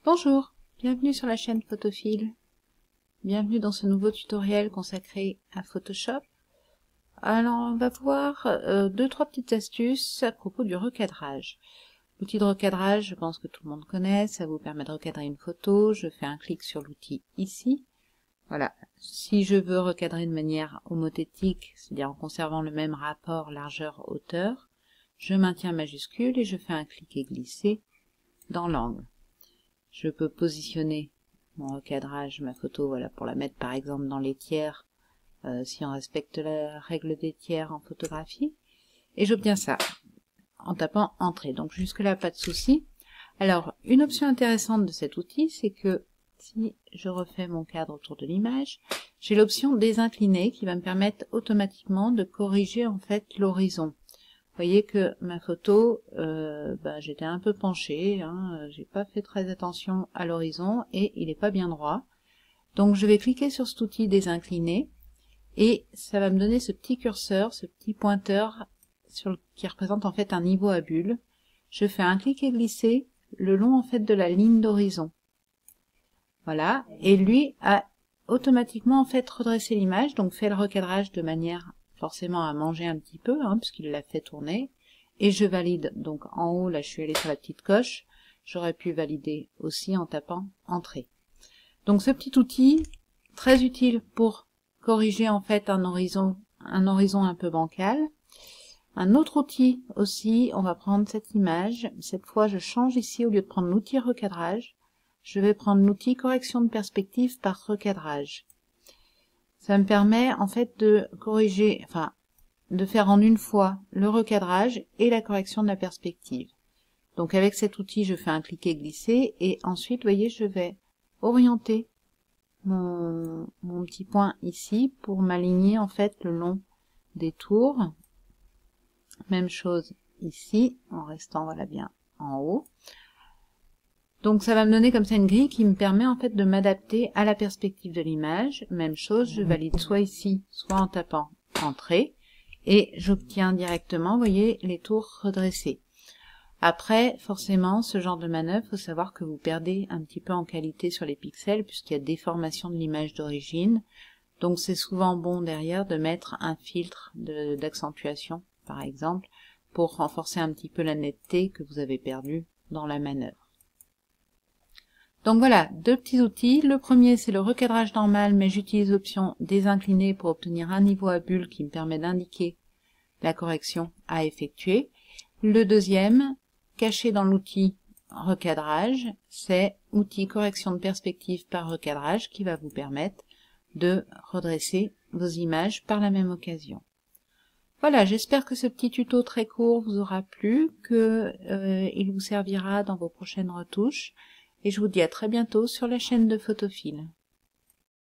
Bonjour, bienvenue sur la chaîne Photophile. Bienvenue dans ce nouveau tutoriel consacré à Photoshop. Alors on va voir trois petites astuces à propos du recadrage. L'outil de recadrage, je pense que tout le monde connaît, ça vous permet de recadrer une photo. Je fais un clic sur l'outil ici. Voilà, si je veux recadrer de manière homothétique, c'est-à-dire en conservant le même rapport largeur-hauteur, je maintiens majuscule et je fais un clic et glisser dans l'angle. Je peux positionner mon recadrage, ma photo, voilà, pour la mettre par exemple dans les tiers, si on respecte la règle des tiers en photographie. Et j'obtiens ça en tapant Entrée. Donc jusque là, pas de souci. Alors, une option intéressante de cet outil, c'est que si je refais mon cadre autour de l'image, j'ai l'option désincliner qui va me permettre automatiquement de corriger en fait l'horizon. Vous voyez que ma photo, j'étais un peu penchée, j'ai pas fait très attention à l'horizon et il est pas bien droit. Donc je vais cliquer sur cet outil désincliner et ça va me donner ce petit curseur, ce petit pointeur qui représente en fait un niveau à bulle. Je fais un clic et glisser le long en fait de la ligne d'horizon. Voilà, et lui a automatiquement en fait redressé l'image, donc fait le recadrage de manière forcément à manger un petit peu, puisqu'il l'a fait tourner, et je valide. Donc en haut, là je suis allée sur la petite coche, j'aurais pu valider aussi en tapant Entrée. Donc ce petit outil, très utile pour corriger en fait un horizon un peu bancal. Un autre outil aussi, on va prendre cette image, cette fois je change ici, au lieu de prendre l'outil recadrage, je vais prendre l'outil correction de perspective par recadrage. Ça me permet en fait de corriger, de faire en une fois le recadrage et la correction de la perspective. Donc avec cet outil, je fais un cliquer glisser et ensuite, vous voyez, je vais orienter mon petit point ici pour m'aligner en fait le long des tours. Même chose ici, en restant voilà bien en haut. Donc ça va me donner comme ça une grille qui me permet en fait de m'adapter à la perspective de l'image. Même chose, je valide soit ici, soit en tapant Entrée. Et j'obtiens directement, vous voyez, les tours redressés. Après, forcément, ce genre de manœuvre, il faut savoir que vous perdez un petit peu en qualité sur les pixels puisqu'il y a déformation de l'image d'origine. Donc c'est souvent bon derrière de mettre un filtre d'accentuation, par exemple, pour renforcer un petit peu la netteté que vous avez perdue dans la manœuvre. Donc voilà, deux petits outils. Le premier, c'est le recadrage normal, mais j'utilise l'option désincliner pour obtenir un niveau à bulle qui me permet d'indiquer la correction à effectuer. Le deuxième, caché dans l'outil recadrage, c'est outil correction de perspective par recadrage qui va vous permettre de redresser vos images par la même occasion. Voilà, j'espère que ce petit tuto très court vous aura plu, qu'il vous servira dans vos prochaines retouches. Et je vous dis à très bientôt sur la chaîne de Photophile.